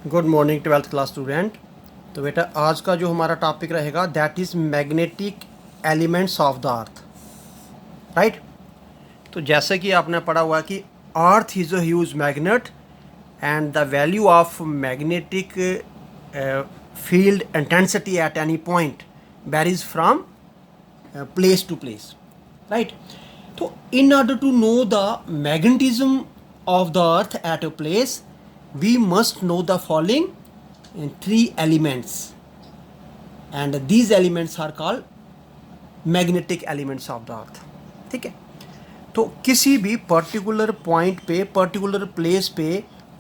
Good morning twelfth class student. तो बेटा आज का जो हमारा टॉपिक रहेगा that is magnetic elements of the earth, right. तो जैसे कि आपने पढ़ा हुआ है कि earth is a huge magnet and the value of magnetic field intensity at any point varies from place to place, right. तो in order to know the magnetism of the earth at a place, we must know the following three elements, and these elements are called magnetic elements of the earth। ठीक है। तो किसी भी particular point पे, particular place पे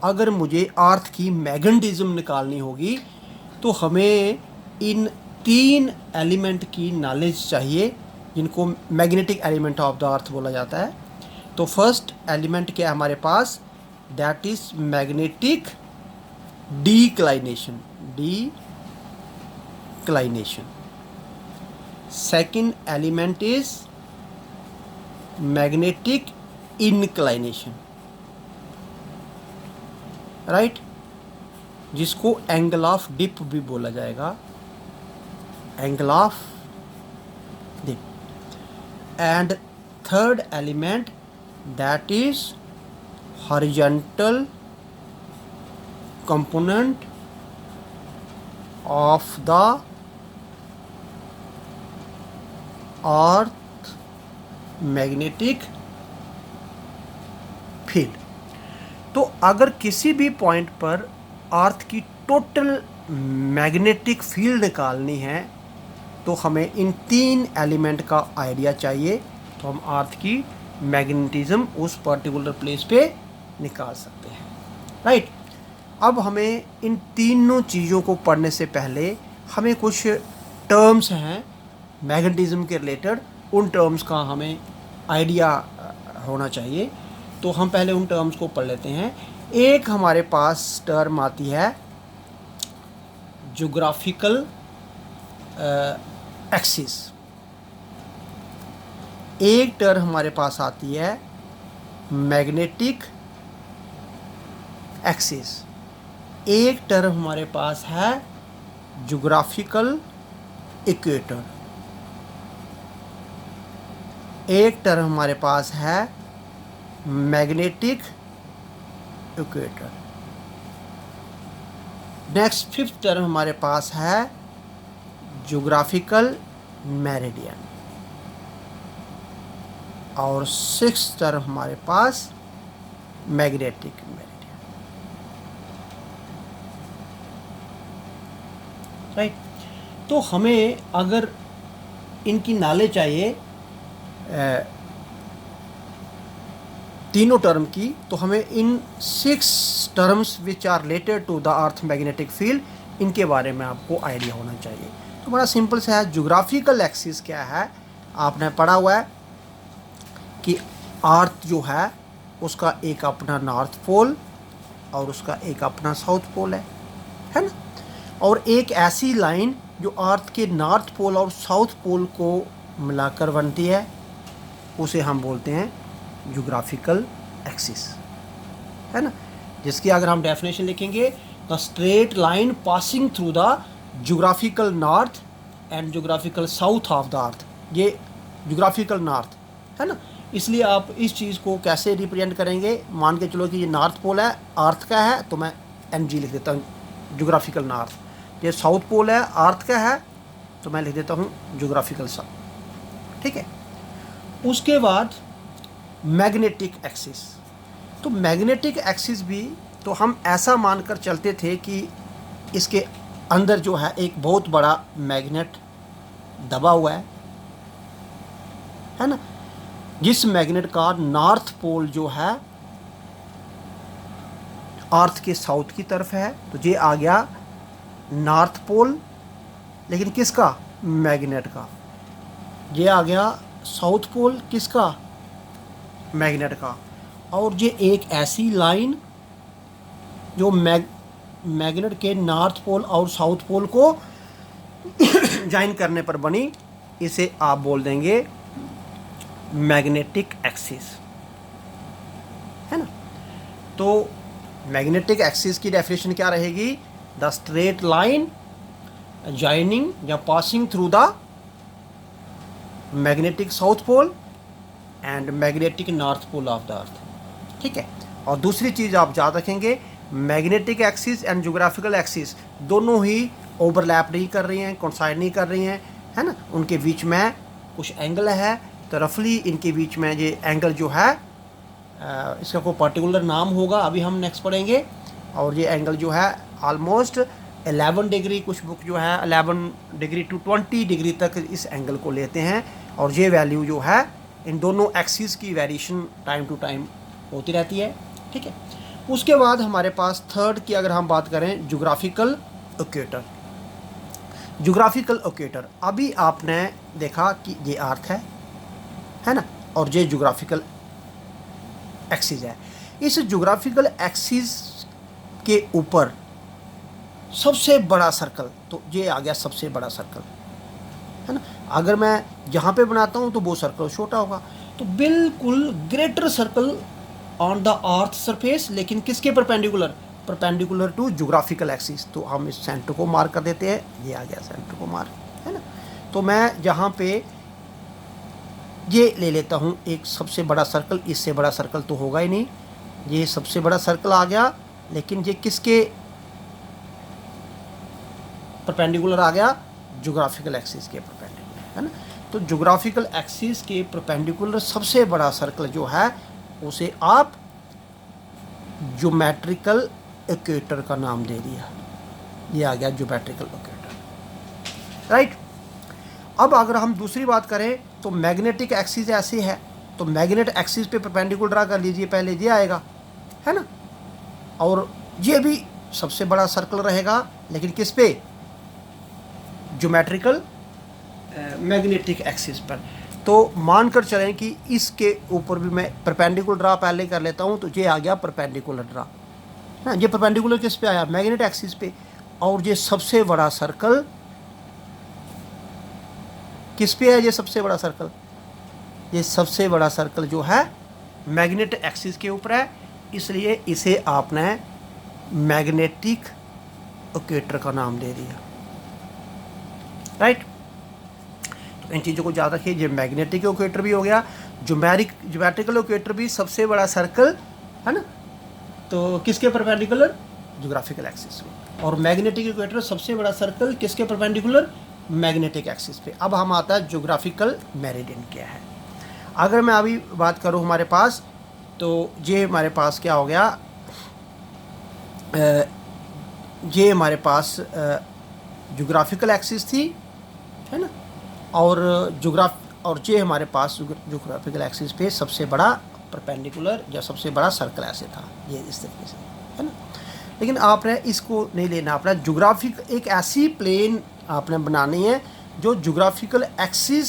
अगर मुझे अर्थ की मैग्नेटिज्म निकालनी होगी तो हमें इन तीन एलिमेंट की नॉलेज चाहिए जिनको magnetic element of the earth बोला जाता है। तो फर्स्ट एलिमेंट क्या है हमारे पास, that is magnetic declination. Second element is magnetic inclination, right, जिसको एंगल ऑफ डिप भी बोला जाएगा, angle of dip. And third element that is horizontal component of the earth magnetic field। तो अगर किसी भी पॉइंट पर अर्थ की टोटल मैग्नेटिक फील्ड निकालनी है तो हमें इन तीन एलिमेंट का आइडिया चाहिए, तो हम अर्थ की मैग्नेटिज्म उस पर्टिकुलर प्लेस पे निकाल सकते हैं, राइट। अब हमें इन तीनों चीज़ों को पढ़ने से पहले हमें कुछ टर्म्स हैं मैग्नेटिज्म के रिलेटेड, उन टर्म्स का हमें आइडिया होना चाहिए। तो हम पहले उन टर्म्स को पढ़ लेते हैं। एक हमारे पास टर्म आती है ज्योग्राफिकल एक्सिस, एक टर्म हमारे पास आती है मैग्नेटिक एक्सिस, एक टर्म हमारे पास है ज्योग्राफिकल इक्वेटर, एक टर्म हमारे पास है magnetic equator. Next fifth term हमारे पास है ज्योग्राफिकल मेरिडियन, और सिक्स टर्म हमारे पास मैग्नेटिक मेरिडियन, राइट। तो हमें अगर इनकी नॉलेज चाहिए तीनों टर्म की, तो हमें इन six terms which are related to the earth magnetic field, इनके बारे में आपको आइडिया होना चाहिए। तो बड़ा सिंपल सा है। ज्योग्राफिकल एक्सिस क्या है, आपने पढ़ा हुआ है कि अर्थ जो है उसका एक अपना नॉर्थ पोल और उसका एक अपना साउथ पोल है ना। और एक ऐसी लाइन जो अर्थ के नॉर्थ पोल और साउथ पोल को मिलाकर बनती है उसे हम बोलते हैं ज्योग्राफिकल एक्सिस, है ना। जिसकी अगर हम डेफिनेशन लिखेंगे, the straight line passing through the geographical north and geographical south of the अर्थ, ये ज्योग्राफिकल नॉर्थ है ना। इसलिए आप इस चीज़ को कैसे रिप्रेजेंट करेंगे, मान के चलो कि ये नॉर्थ पोल है, अर्थ का है, तो मैं NG लिख देता हूँ ज्योग्राफिकल नॉर्थ। ये साउथ पोल है, अर्थ का है, तो मैं लिख देता हूँ ज्योग्राफिकल साउथ, ठीक है। उसके बाद मैग्नेटिक एक्सिस। तो मैग्नेटिक एक्सिस भी तो हम ऐसा मानकर चलते थे कि इसके अंदर जो है एक बहुत बड़ा मैग्नेट दबा हुआ है ना, जिस मैग्नेट का नॉर्थ पोल जो है अर्थ के साउथ की तरफ है, तो ये आ गया नॉर्थ पोल, लेकिन किसका, मैग्नेट का। ये आ गया साउथ पोल, किसका, मैग्नेट का। और ये एक ऐसी लाइन जो मैग्नेट के नॉर्थ पोल और साउथ पोल को ज्वाइन करने पर बनी, इसे आप बोल देंगे मैग्नेटिक एक्सिस, है ना। तो मैग्नेटिक एक्सिस की डेफिनेशन क्या रहेगी? द स्ट्रेट लाइन जॉइनिंग या passing through the magnetic south pole and magnetic north pole of the earth. ठीक है। और दूसरी चीज़ आप याद रखेंगे, magnetic axis and geographical axis दोनों ही ओवरलैप नहीं कर रही हैं, कोइंसाइड नहीं कर रही हैं, है ना। उनके बीच में कुछ एंगल है, तो रफली इनके बीच में ये एंगल जो है इसका कोई पर्टिकुलर नाम होगा, अभी हम नेक्स्ट पढ़ेंगे। और ये एंगल जो है ऑलमोस्ट 11 डिग्री, कुछ बुक जो है 11 डिग्री टू 20 डिग्री तक इस एंगल को लेते हैं। और ये वैल्यू जो है इन दोनों एक्सिस की वेरिएशन टाइम टू टाइम होती रहती है। ठीक है। उसके बाद हमारे पास थर्ड की अगर हम बात करें, ज्योग्राफिकल इक्वेटर। ज्योग्राफिकल इक्वेटर, अभी आपने देखा कि ये अर्थ है ना, और ये ज्योग्राफिकल एक्सिस है। इस ज्योग्राफिकल एक्सिस के ऊपर सबसे बड़ा सर्कल, तो ये आ गया सबसे बड़ा सर्कल, है ना। अगर मैं यहाँ पे बनाता हूँ तो वो सर्कल छोटा होगा, तो बिल्कुल greater circle on the earth surface, लेकिन किसके perpendicular? Perpendicular to geographical axis. तो हम इस सेंटर को मार्क कर देते हैं, ये आ गया सेंटर को मार्क, है ना। तो मैं यहाँ पे ये ले लेता हूँ एक सबसे बड़ा सर्कल, इससे बड़ा सर्कल तो होगा ही नहीं, ये सबसे बड़ा सर्कल आ गया, लेकिन ये किसके परपेंडिकुलर आ गया? ज्योग्राफिकल एक्सिस के परपेंडिकुलर, है ना। तो ज्योग्राफिकल एक्सिस के परपेंडिकुलर सबसे बड़ा सर्कल जो है उसे आप ज्योमेट्रिकल इक्वेटर का नाम दे दिया, ये आ गया ज्योमेट्रिकल इक्वेटर, राइट। अब अगर हम दूसरी बात करें तो मैग्नेटिक एक्सिस ऐसी है, तो मैग्नेट एक्सिस पे परपेंडिकुलर ड्रा कर लीजिए, पहले ये आएगा, है ना। और ये भी सबसे बड़ा सर्कल रहेगा, लेकिन किस पे? ज्योमेट्रिकल मैग्नेटिक एक्सिस पर। तो मानकर चलें कि इसके ऊपर भी मैं परपेंडिकुलर ड्रा पहले कर लेता हूँ, तो ये आ गया परपेंडिकुलर ड्रा, है। ये परपेंडिकुलर किस पे आया? मैग्नेट एक्सिस पे। और ये सबसे बड़ा सर्कल किस पे है? ये सबसे बड़ा सर्कल, ये सबसे बड़ा सर्कल जो है मैग्नेट एक्सिस के ऊपर है, इसलिए इसे आपने मैग्नेटिक इक्वेटर का नाम दे दिया, राइट। तो इन चीज़ों को याद रखिए, ये मैग्नेटिक इक्वेटर भी हो गया, ज्योमेट्रिकल इक्वेटर भी सबसे बड़ा सर्कल, है ना। तो किसके परपेंडिकुलर? ज्योग्राफिकल एक्सिस में। और मैग्नेटिक इक्वेटर सबसे बड़ा सर्कल किसके परपेंडिकुलर? मैग्नेटिक एक्सिस पे। अब हम आता है ज्योग्राफिकल मेरिडियन क्या है। अगर मैं अभी बात करूँ हमारे पास, तो ये हमारे पास क्या हो गया, ये हमारे पास ज्योग्राफिकल एक्सिस थी, है ना। और ये हमारे पास ज्योग्राफिकल एक्सिस पे सबसे बड़ा परपेंडिकुलर या सबसे बड़ा सर्कल ऐसे था, ये इस तरीके से, है ना। लेकिन आपने इसको नहीं लेना, आपने ज्योग्राफिक एक ऐसी प्लेन आपने बनानी है जो ज्योग्राफिकल एक्सिस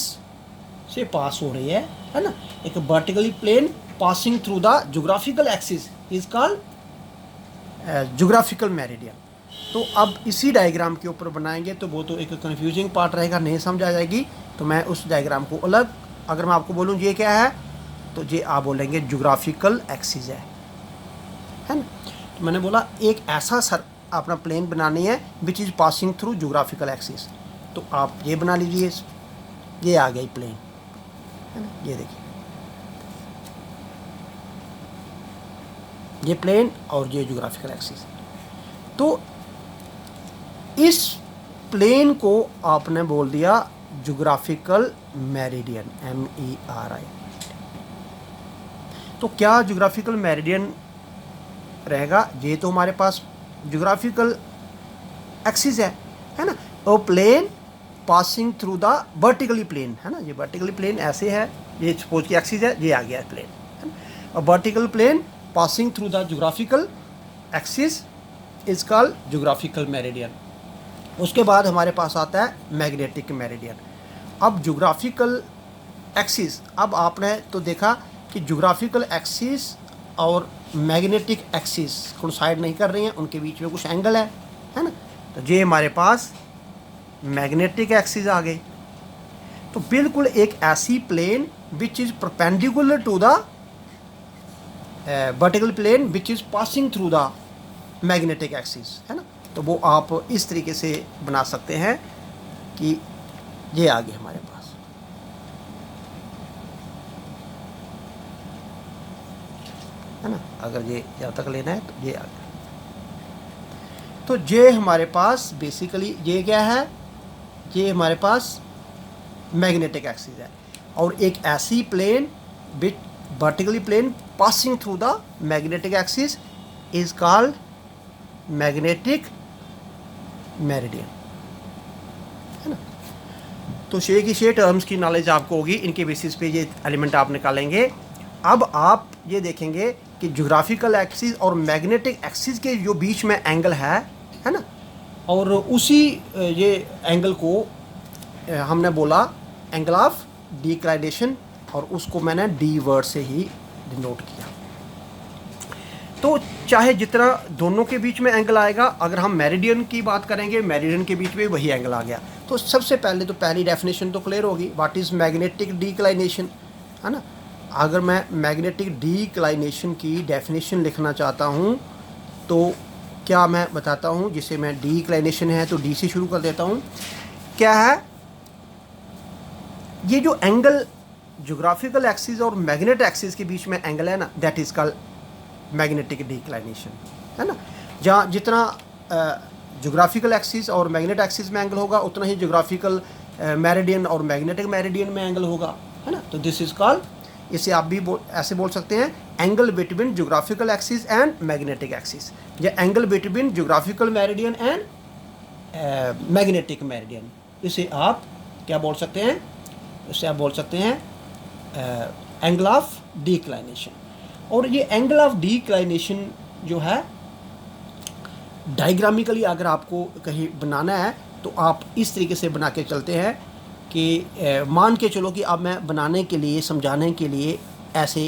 से पास हो रही है ना। एक vertically plane passing through the geographical axis is called geographical meridian. तो अब इसी डायग्राम के ऊपर बनाएंगे, तो वो तो एक कंफ्यूजिंग पार्ट रहेगा, नहीं समझ आ जाएगी, तो मैं उस डायग्राम को अलग, अगर मैं आपको बोलूँ ये क्या है, तो ये आप बोलेंगे ज्योग्राफिकल एक्सिस है ना। तो मैंने बोला एक ऐसा अपना प्लेन बनानी है विच is passing through geographical axis, तो आप ये बना लीजिए, ये आ गई प्लेन, है ना। ये देखिए ये प्लेन और ये ज्योग्राफिकल एक्सिस। तो इस प्लेन को आपने बोल दिया ज्योग्राफिकल मेरिडियन, MERI। तो क्या ज्योग्राफिकल मेरिडियन रहेगा? ये तो हमारे पास ज्योग्राफिकल एक्सिस है ना। और plane passing through the vertically plane, है ना। ये वर्टिकली प्लेन ऐसे है, ये सपोज की एक्सिस है, ये आ गया प्लेन, है ना। और vertical plane passing through the geographical axis is called geographical meridian. उसके बाद हमारे पास आता है मैग्नेटिक मेरिडियन। अब ज्योग्राफिकल एक्सिस, अब आपने तो देखा कि ज्योग्राफिकल एक्सिस और मैग्नेटिक एक्सिस कोइंसाइड नहीं कर रही हैं, उनके बीच में कुछ एंगल है ना। तो ये हमारे पास मैग्नेटिक एक्सिस आ गई। तो बिल्कुल एक ऐसी plane which is perpendicular to the vertical plane which is passing through the magnetic axis, है ना। तो वो आप इस तरीके से बना सकते हैं कि ये आ गया हमारे पास, है ना। अगर ये यहाँ तक लेना है तो ये आ गया। तो ये हमारे पास बेसिकली ये क्या है, ये हमारे पास मैग्नेटिक एक्सिस है। और एक ऐसी plane which vertically plane passing through the magnetic axis is called magnetic meridian, है ना। तो छः टर्म्स की नॉलेज आपको होगी, इनके बेसिस पे ये एलिमेंट आप निकालेंगे। अब आप ये देखेंगे कि ज्योग्राफिकल एक्सिस और मैग्नेटिक एक्सिस के जो बीच में एंगल है ना, और उसी ये एंगल को हमने बोला एंगल ऑफ डिक्लाइनेशन, और उसको मैंने डी वर्ड से ही डिनोट किया। तो चाहे जितना दोनों के बीच में एंगल आएगा, अगर हम मेरिडियन की बात करेंगे, मेरिडियन के बीच में वही एंगल आ गया। तो सबसे पहले तो पहली डेफिनेशन तो क्लियर होगी, व्हाट इज़ मैग्नेटिक डिक्लाइनेशन, है ना। अगर मैं मैग्नेटिक डिक्लाइनेशन की डेफिनेशन लिखना चाहता हूँ तो क्या मैं बताता हूँ, जिसे मैं डिक्लाइनेशन है तो डी से शुरू कर देता हूँ। क्या है ये जो एंगल ज्योग्राफिकल एक्सिस और मैग्नेट एक्सिस के बीच में एंगल है ना, that is called magnetic declination, है ना। जहाँ जितना ज्योग्राफिकल एक्सिस और मैग्नेट एक्सिस में एंगल होगा, उतना ही ज्योग्राफिकल मेरिडियन और मैग्नेटिक मेरिडियन में एंगल होगा, है ना। तो दिस इज़ कॉल्ड, इसे आप भी ऐसे बोल सकते हैं, angle between geographical axis and magnetic axis, या angle between geographical meridian and magnetic meridian. इसे आप क्या बोल सकते हैं, इसे आप बोल सकते हैं एंगल ऑफ डिक्लाइनेशन। और ये एंगल ऑफ डिक्लाइनेशन जो है डायग्रामिकली अगर आपको कहीं बनाना है तो आप इस तरीके से बना के चलते हैं कि मान के चलो कि अब मैं बनाने के लिए, समझाने के लिए ऐसे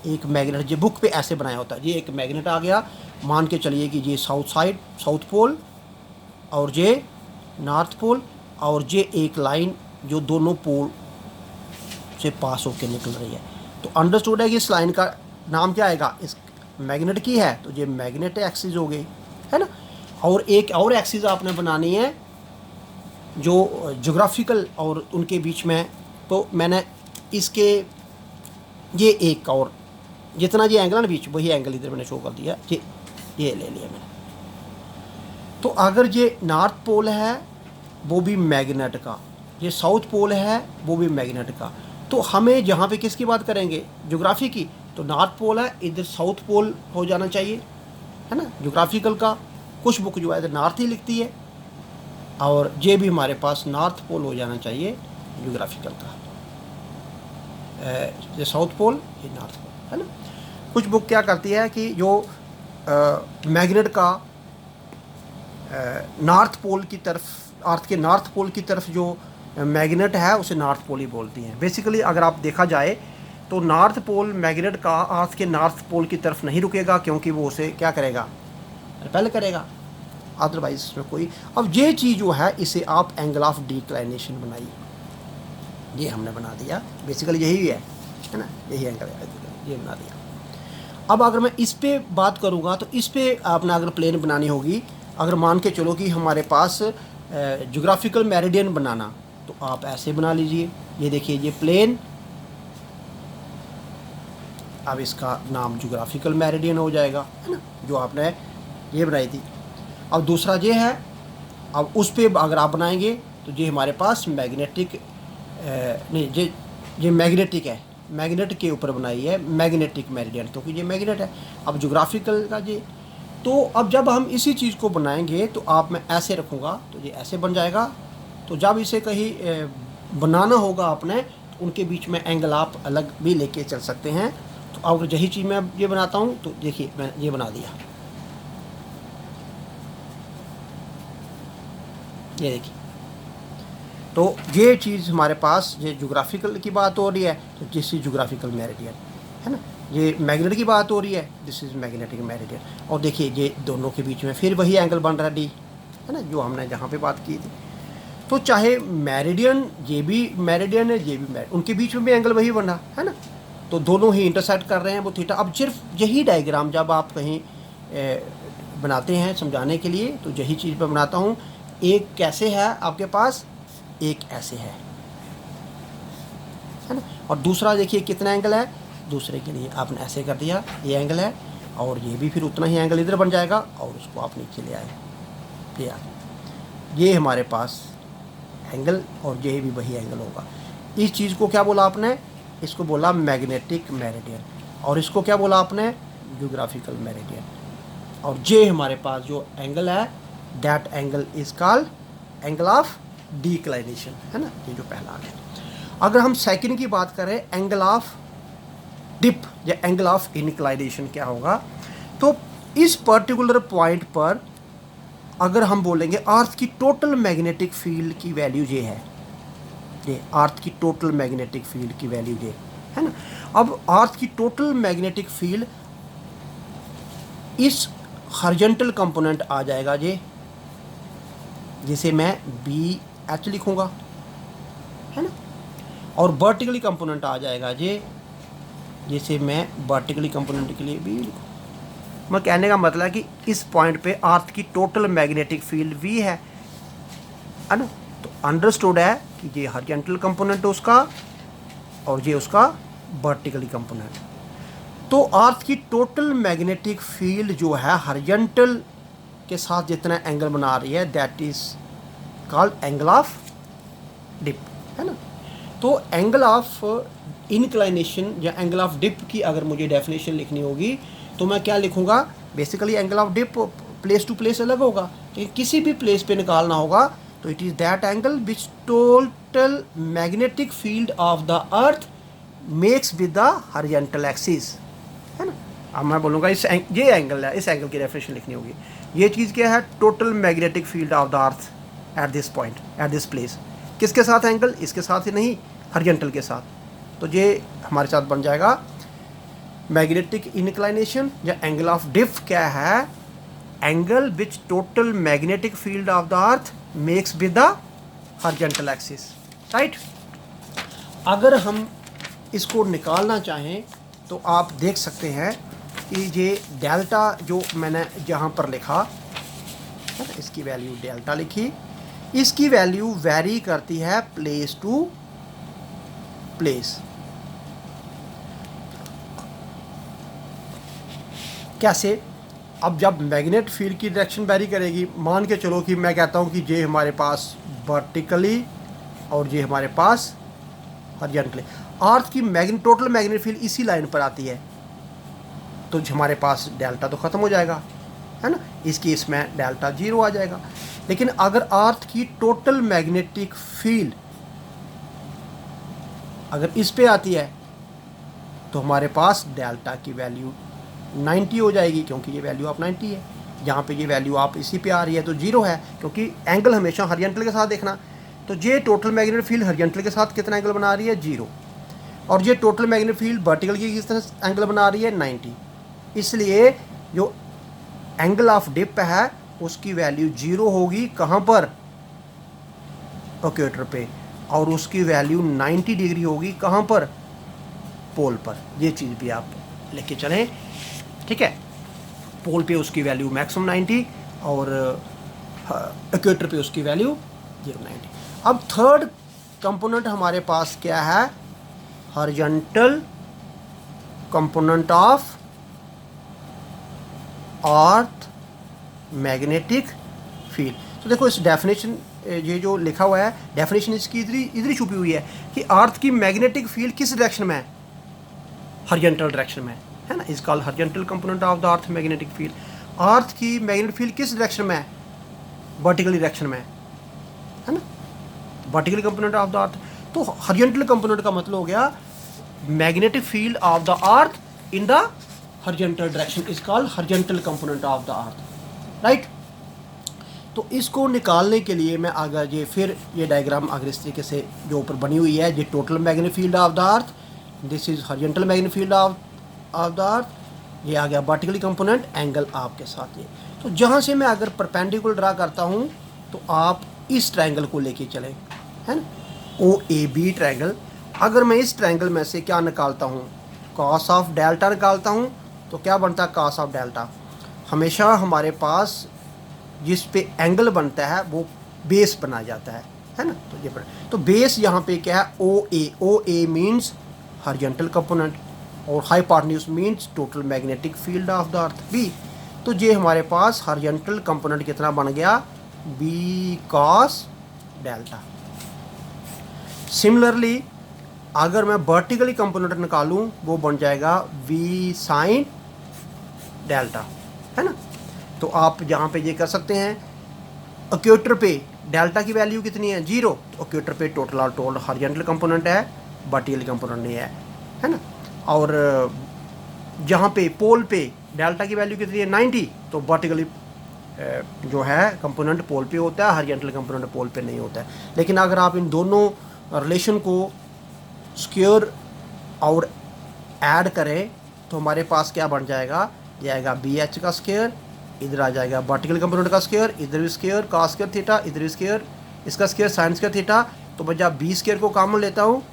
एक मैग्नेट, जो बुक पे ऐसे बनाया होता है, ये एक मैग्नेट आ गया, मान के चलिए कि ये साउथ साइड, साउथ पोल, और ये नॉर्थ पोल, और ये एक लाइन जो दोनों पोल से पास होकर निकल रही है। तो अंडरस्टूड है कि इस लाइन का नाम क्या आएगा, इस मैग्नेट की है तो ये मैग्नेट एक्सिस हो गई, है ना। और एक और एक्सिस आपने बनानी है जो ज्योग्राफिकल और उनके बीच में, तो मैंने इसके ये एक और जितना ये एंगल है ना बीच, वही एंगल इधर मैंने शो कर दिया, ये ले लिया मैंने। तो अगर ये नॉर्थ पोल है वो भी मैग्नेट का, ये साउथ पोल है वो भी मैग्नेट का, तो हमें जहाँ पे किसकी बात करेंगे, ज्योग्राफी की, तो नॉर्थ पोल है, इधर साउथ पोल हो जाना चाहिए, है ना। ज्योग्राफिकल का कुछ बुक जो है इधर नॉर्थ ही लिखती है, और ये भी हमारे पास नॉर्थ पोल हो जाना चाहिए ज्योग्राफिकल का, ये साउथ पोल, ये नॉर्थ पोल, है ना। कुछ बुक क्या करती है कि जो मैग्नेट का नॉर्थ पोल की तरफ, अर्थ के नॉर्थ पोल की तरफ जो मैग्नेट है उसे नॉर्थ पोल ही बोलती हैं। बेसिकली अगर आप देखा जाए तो नॉर्थ पोल मैग्नेट का अर्थ के नॉर्थ पोल की तरफ नहीं रुकेगा, क्योंकि वो उसे क्या करेगा, रिपेल करेगा, अदरवाइज इसमें कोई। अब ये चीज़ जो है इसे आप एंगल ऑफ डिक्लाइनेशन बनाइए, ये हमने बना दिया, बेसिकली यही है ना, यही एंगल है, ये बना दिया। अब अगर मैं इस पे बात करूँगा तो इस पे आपने अगर प्लेन बनानी होगी, अगर मान के चलो कि हमारे पास ज्योग्राफिकल मेरिडियन बनाना, तो आप ऐसे बना लीजिए, ये देखिए ये प्लेन, अब इसका नाम ज्योग्राफिकल मेरिडियन हो जाएगा, है ना, जो आपने ये बनाई थी। अब दूसरा ये है, अब उस पर अगर आप बनाएंगे तो ये हमारे पास मैग्नेटिक नहीं, ये मैग्नेटिक है, मैग्नेट के ऊपर बनाई है मैग्नेटिक मेरिडियन, क्योंकि ये मैग्नेट है। अब ज्योग्राफिकल का ये, तो अब जब हम इसी चीज़ को बनाएंगे तो आप मैं ऐसे रखूँगा तो ये ऐसे बन जाएगा। तो जब इसे कहीं बनाना होगा आपने, तो उनके बीच में एंगल आप अलग भी लेके चल सकते हैं। तो अगर यही चीज़ मैं ये बनाता हूँ तो देखिए मैंने ये बना दिया, ये देखिए। तो ये चीज़ हमारे पास, ये ज्योग्राफिकल की बात हो रही है तो दिस इज ज्योग्राफिकल मेरिडियन, है ना। ये मैग्नेट की बात हो रही है, दिस इज मैग्नेटिक मेरिडियन। और देखिए ये दोनों के बीच में फिर वही एंगल बन रहा है डी, है ना, जो हमने जहाँ पे बात की थी। तो चाहे मेरिडियन, ये भी मेरिडियन है, ये भी मेरिडियन, उनके बीच में भी एंगल वही बन रहा है ना। तो दोनों ही इंटरसेक्ट कर रहे हैं वो थीटा। अब सिर्फ यही डायग्राम जब आप कहीं बनाते हैं समझाने के लिए, तो यही चीज़ मैं बनाता हूँ। एक कैसे है आपके पास, एक ऐसे है ना। और दूसरा देखिए कितना एंगल है, दूसरे के लिए आपने ऐसे कर दिया, ये एंगल है, और ये भी फिर उतना ही एंगल इधर बन जाएगा, और उसको आप नीचे ले आए, ये आ गया। ये हमारे पास एंगल, और ये भी वही एंगल होगा। इस चीज़ को क्या बोला आपने, इसको बोला मैग्नेटिक मेरिडियन, और इसको क्या बोला आपने, ज्योग्राफिकल मेरिडियन। और ये हमारे पास जो एंगल है, that angle is called angle of declination, है ना, ये जो पहला आ गया। अगर हम सेकंड की बात करें, एंगल ऑफ डिप या एंगल ऑफ इंक्लाइनेशन क्या होगा, तो इस पर्टिकुलर पॉइंट पर अगर हम बोलेंगे अर्थ की टोटल मैग्नेटिक फील्ड की वैल्यू ये है, ये अर्थ की टोटल मैग्नेटिक फील्ड की वैल्यू ये है ना। अब अर्थ की टोटल मैग्नेटिक फील्ड इस हॉरिजॉन्टल कंपोनेंट आ जाएगा ये, जिसे मैं बी एच लिखूँगा, है ना, और वर्टिकली कंपोनेंट आ जाएगा ये, जिसे मैं वर्टिकली कंपोनेंट के लिए बी लिखूँ। मैं कहने का मतलब है कि इस पॉइंट पे अर्थ की टोटल मैग्नेटिक फील्ड वी है ना। तो अंडरस्टूड है कि ये हॉरिजॉन्टल कंपोनेंट है उसका, और ये उसका वर्टिकली कंपोनेंट। तो अर्थ की टोटल मैग्नेटिक फील्ड जो है हॉरिजॉन्टल के साथ जितना एंगल बना रही है, that is called angle of dip, है ना। तो एंगल ऑफ इंक्लाइनेशन या एंगल ऑफ डिप की अगर मुझे डेफिनेशन लिखनी होगी तो मैं क्या लिखूँगा, basically angle of dip place to place अलग होगा, लेकिन किसी भी प्लेस पे निकालना होगा तो it is that angle which total magnetic field of the earth makes with the horizontal axis, है ना। अब मैं बोलूँगा ये एंगल है, इस एंगल की डेफिनेशन लिखनी होगी। ये चीज़ क्या है, total magnetic field of the earth at this point, at this place. किसके साथ एंगल, इसके साथ ही नहीं, हॉरिजॉन्टल के साथ। तो ये हमारे साथ बन जाएगा मैग्नेटिक इंक्लाइनेशन या एंगल ऑफ डिप क्या है, angle which total magnetic field of the earth makes with the horizontal axis, right. अगर हम इसको निकालना चाहें तो आप देख सकते हैं कि ये डेल्टा जो मैंने यहाँ पर लिखा है, इसकी वैल्यू डेल्टा लिखी, इसकी वैल्यू वेरी करती है प्लेस टू प्लेस। कैसे, अब जब मैग्नेट फील्ड की डायरेक्शन वेरी करेगी, मान के चलो कि मैं कहता हूँ कि ये हमारे पास वर्टिकली और ये हमारे पास हॉरिजॉन्टली, अर्थ की टोटल मैग्नेट फील्ड इसी लाइन पर आती है, तो हमारे पास डेल्टा तो ख़त्म हो जाएगा, है ना, इस केस में डेल्टा 0 आ जाएगा। लेकिन अगर अर्थ की टोटल मैग्नेटिक फील्ड अगर इस पे आती है तो हमारे पास डेल्टा की वैल्यू 90 हो जाएगी, क्योंकि ये वैल्यू आप 90 है, यहाँ पे ये वैल्यू आप इसी पे आ रही है तो 0 है, क्योंकि एंगल हमेशा हॉरिजॉन्टल के साथ देखना। तो ये टोटल मैग्नेटिक फील्ड हॉरिजॉन्टल के साथ कितना एंगल बना रही है, 0, और ये टोटल मैग्नेटिक फील्ड वर्टिकल की किस तरह एंगल बना रही है, 90। इसलिए जो एंगल ऑफ डिप है उसकी वैल्यू 0 होगी, कहाँ पर, इक्वेटर पे, और उसकी वैल्यू 90 डिग्री होगी, कहाँ पर, पोल पर। ये चीज़ भी आप लेके चलें, ठीक है। पोल पे उसकी वैल्यू मैक्सिमम 90 और इक्वेटर पे उसकी वैल्यू 090। अब थर्ड कंपोनेंट हमारे पास क्या है, horizontal component of earth magnetic field. तो देखो इस डेफिनेशन, ये जो लिखा हुआ है डेफिनेशन इसकी इधर ही छुपी हुई है कि अर्थ की मैग्नेटिक फील्ड किस डायरेक्शन में है, हॉरिजॉन्टल डायरेक्शन में, है ना, is called horizontal component of the earth magnetic field. Earth की मैग्नेटिक फील्ड किस डायरेक्शन में है, वर्टिकली डायरेक्शन में, है ना, वर्टिकल कंपोनेंट ऑफ द अर्थ। तो हॉरिजॉन्टल कंपोनेंट का मतलब हो गया magnetic field of the earth in the horizontal direction is called horizontal component of the earth, right. तो इसको निकालने के लिए मैं अगर ये डायग्राम अगर इस तरीके से जो ऊपर बनी हुई है, ये total magnetic field of the earth, this is horizontal magnetic field of the अर्थ, ये आ गया वर्टिकली कंपोनेंट, एंगल आपके साथ ये। तो जहाँ से मैं अगर परपेंडिकुलर ड्रा करता हूँ तो आप इस ट्रायंगल को लेके चलें, है ना, OAB ट्रायंगल। अगर मैं इस ट्रायंगल में से क्या निकालता हूँ, कॉस ऑफ डेल्टा निकालता हूँ, तो क्या बनता है कॉस ऑफ डेल्टा। हमेशा हमारे पास जिस पे एंगल बनता है वो बेस बना जाता है ना। तो ये तो बेस यहाँ पे क्या है, O A means horizontal component और hypotenuse means total magnetic field of the earth B. तो ये हमारे पास हॉरिजॉन्टल कंपोनेंट कितना बन गया, बी कॉस डेल्टा। सिमिलरली अगर मैं वर्टिकली कंपोनेंट निकालूं वो बन जाएगा वी साइन डेल्टा, है ना। तो आप यहाँ पे ये कर सकते हैं, इक्वेटर पे डेल्टा की वैल्यू कितनी है, 0, तो इक्वेटर पे टोटल और टोटल हॉरिजॉन्टल कंपोनेंट है, वर्टिकल कंपोनेंट नहीं है ना। और जहाँ पे पोल पे डेल्टा की वैल्यू कितनी है 90, तो वर्टिकली जो है कंपोनेंट पोल पे होता है, हॉरिजॉन्टल कंपोनेंट पोल पे नहीं होता है। लेकिन अगर आप इन दोनों रिलेशन को स्क्वायर और ऐड करें तो हमारे पास क्या बन जाएगा, ये आएगा बी एच का स्क्वायर, इधर आ जाएगा वर्टिकल कंपोनेंट का स्क्वायर, इधर भी स्क्वायर कॉस स्क्वायर थीटा, इधर भी स्क्वायर इसका स्क्वायर साइन स्क्वायर थीटा। तो मैं जब बी स्क्वायर को कॉमन लेता हूँ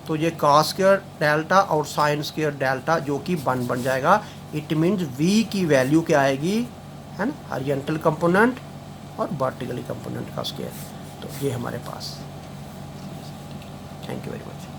तो ये कॉस स्क्वायर डेल्टा और साइन स्क्वायर डेल्टा जो कि बन जाएगा। इट मीन्स वी की वैल्यू क्या आएगी, है ना, हॉरिजॉन्टल कंपोनेंट और वर्टिकली कंपोनेंट का स्क्वायर। तो ये हमारे पास। Thank you very much.